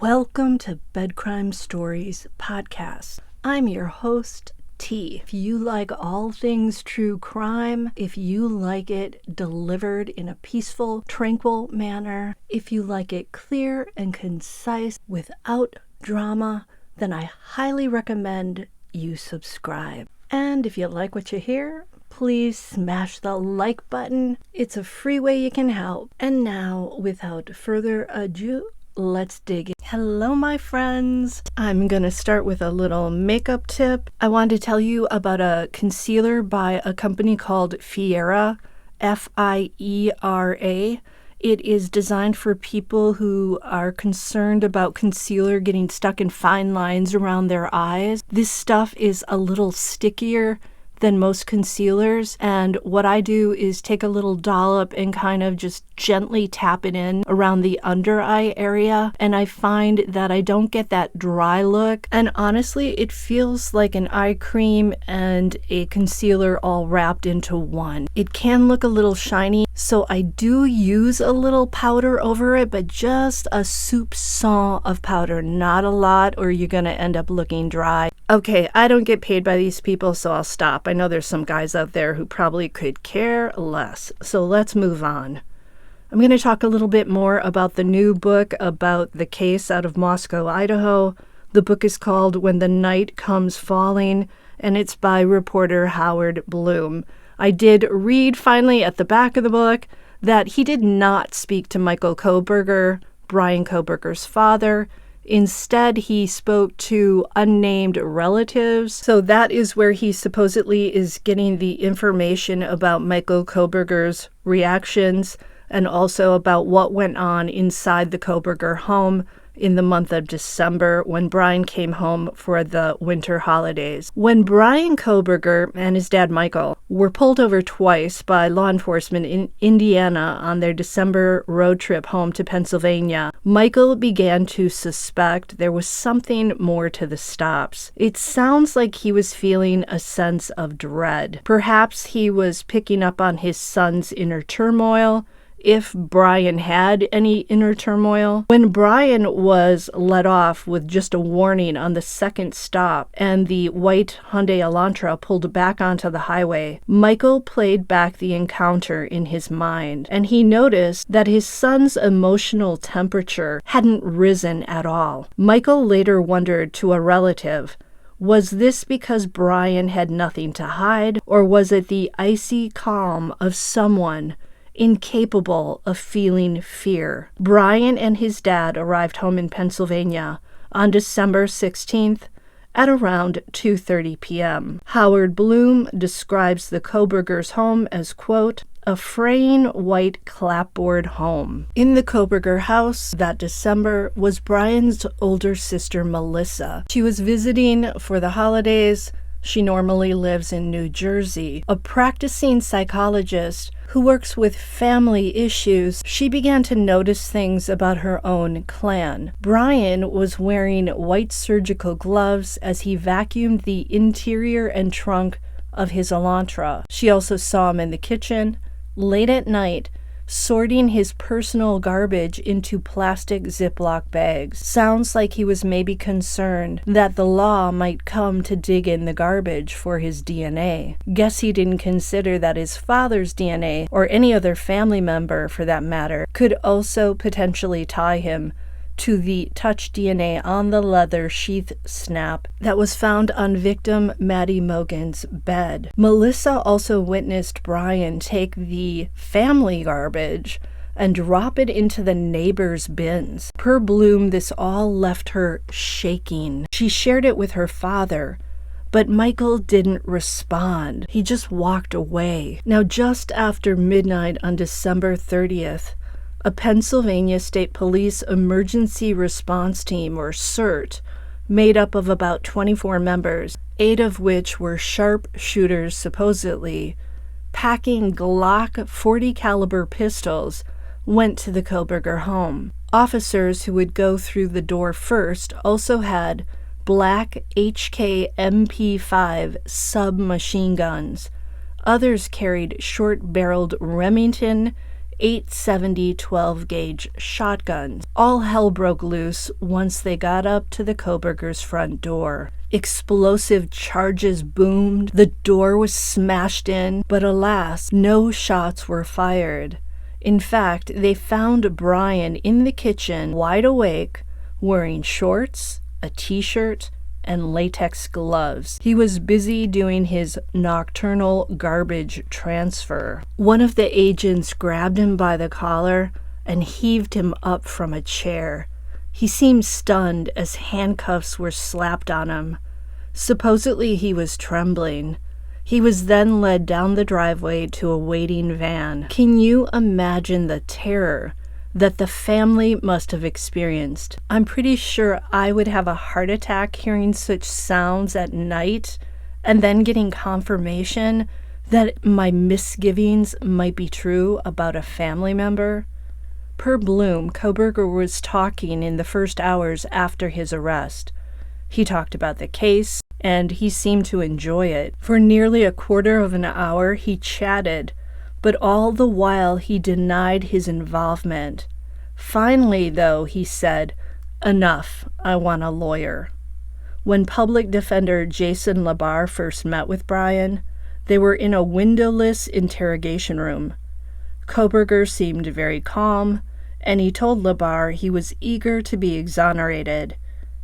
Welcome to Bed Crime Stories podcast. I'm your host, T. If you like all things true crime, if you like it delivered in a peaceful, tranquil manner, if you like it clear and concise without drama, then I highly recommend you subscribe. And if you like what you hear, please smash the like button. It's a free way you can help. And now, without further ado, let's dig in. Hello, my friends. I'm going to start with a little makeup tip. I wanted to tell you about a concealer by a company called Fiera, F-I-E-R-A. It is designed for people who are concerned about concealer getting stuck in fine lines around their eyes. This stuff is a little stickier than most concealers, and what I do is take a little dollop and kind of just gently tap it in around the under eye area, and I find that I don't get that dry look, and honestly it feels like an eye cream and a concealer all wrapped into one. It can look a little shiny, so I do use a little powder over it, but just a soupçon of powder, not a lot, or you're gonna end up looking dry. Okay, I don't get paid by these people, so I'll stop. I know there's some guys out there who probably could care less. So let's move on. I'm going to talk a little bit more about the new book about the case out of Moscow, Idaho. The book is called When the Night Comes Falling, and it's by reporter Howard Bloom. I did read finally at the back of the book that he did not speak to Michael Kohberger, Bryan Kohberger's father. Instead, he spoke to unnamed relatives. So that is where he supposedly is getting the information about Michael Kohberger's reactions and also about what went on inside the Kohberger home in the month of December when Bryan came home for the winter holidays. When Bryan Kohberger and his dad Michael were pulled over twice by law enforcement in Indiana on their December road trip home to Pennsylvania, Michael began to suspect there was something more to the stops. It sounds like he was feeling a sense of dread. Perhaps he was picking up on his son's inner turmoil, if Bryan had any inner turmoil. When Bryan was let off with just a warning on the second stop and the white Hyundai Elantra pulled back onto the highway, Michael played back the encounter in his mind, and he noticed that his son's emotional temperature hadn't risen at all. Michael later wondered to a relative, was this because Bryan had nothing to hide, or was it the icy calm of someone incapable of feeling fear? Bryan and his dad arrived home in Pennsylvania on December 16th at around 2:30 p.m. Howard Bloom describes the Kohbergers' home as, quote, a fraying white clapboard home. In the Kohberger house that December was Bryan's older sister, Melissa. She was visiting for the holidays. She normally lives in New Jersey. A practicing psychologist who works with family issues, she began to notice things about her own clan. Bryan was wearing white surgical gloves as he vacuumed the interior and trunk of his Elantra. She also saw him in the kitchen, late at night, sorting his personal garbage into plastic Ziploc bags. Sounds like he was maybe concerned that the law might come to dig in the garbage for his DNA. Guess he didn't consider that his father's DNA, or any other family member for that matter, could also potentially tie him to the touch DNA on the leather sheath snap that was found on victim Maddie Mogan's bed. Melissa also witnessed Bryan take the family garbage and drop it into the neighbor's bins. Per Bloom, this all left her shaking. She shared it with her father, but Michael didn't respond. He just walked away. Now, just after midnight on December 30th, a Pennsylvania State Police Emergency Response Team, or CERT, made up of about 24 members, 8 of which were sharpshooters supposedly, packing Glock 40 caliber pistols, went to the Kohberger home. Officers who would go through the door first also had black HK MP5 submachine guns. Others carried short-barreled Remington 870 12-gauge shotguns. All hell broke loose once they got up to the Kohbergers' front door. Explosive charges boomed, the door was smashed in, but alas, no shots were fired. In fact, they found Bryan in the kitchen, wide awake, wearing shorts, a t-shirt, and latex gloves. He was busy doing his nocturnal garbage transfer. One of the agents grabbed him by the collar and heaved him up from a chair. He seemed stunned as handcuffs were slapped on him. Supposedly he was trembling. He was then led down the driveway to a waiting van. Can you imagine the terror that the family must have experienced? I'm pretty sure I would have a heart attack hearing such sounds at night and then getting confirmation that my misgivings might be true about a family member. Per Bloom, Kohberger was talking in the first hours after his arrest. He talked about the case, and he seemed to enjoy it. For nearly a quarter of an hour, he chatted, but all the while he denied his involvement. Finally, though, he said, "Enough, I want a lawyer." When public defender Jason Labar first met with Bryan, they were in a windowless interrogation room. Kohberger seemed very calm, and he told Labar he was eager to be exonerated.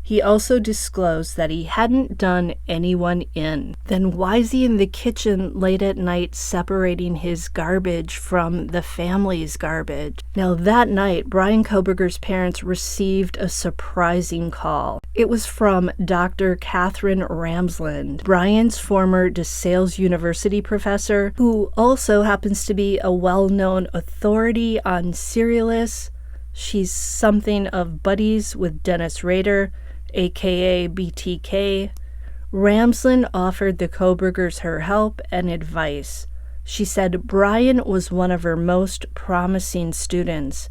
He also disclosed that he hadn't done anyone in. Then why's he in the kitchen late at night separating his garbage from the family's garbage? Now that night, Bryan Kohberger's parents received a surprising call. It was from Dr. Catherine Ramsland, Bryan's former DeSales University professor, who also happens to be a well-known authority on serialists. She's something of buddies with Dennis Rader, aka BTK. Ramsland offered the Kohbergers her help and advice. She said Bryan was one of her most promising students.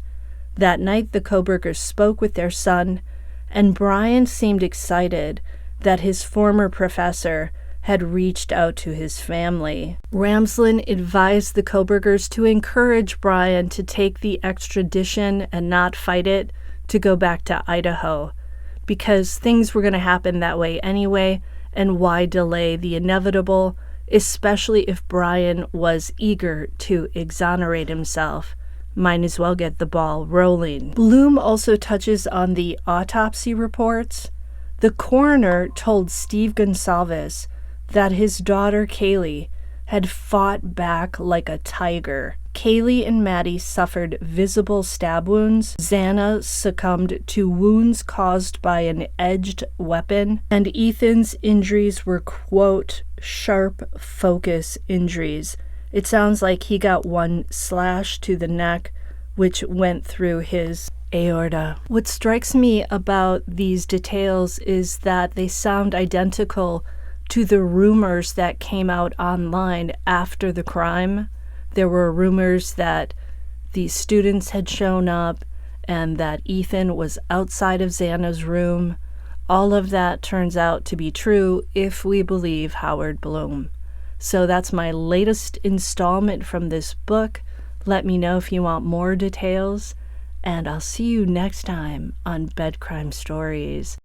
That night, the Kohbergers spoke with their son, and Bryan seemed excited that his former professor had reached out to his family. Ramsland advised the Kohbergers to encourage Bryan to take the extradition and not fight it, to go back to Idaho, because things were going to happen that way anyway, and why delay the inevitable, especially if Bryan was eager to exonerate himself. Might as well get the ball rolling. Bloom also touches on the autopsy reports. The coroner told Steve Goncalves that his daughter Kaylee had fought back like a tiger. Kaylee and Maddie suffered visible stab wounds. Xana succumbed to wounds caused by an edged weapon. And Ethan's injuries were, quote, sharp focus injuries. It sounds like he got one slash to the neck, which went through his aorta. What strikes me about these details is that they sound identical to the rumors that came out online after the crime. There were rumors that these students had shown up and that Ethan was outside of Xana's room. All of that turns out to be true if we believe Howard Bloom. So that's my latest installment from this book. Let me know if you want more details, and I'll see you next time on Bed Crime Stories.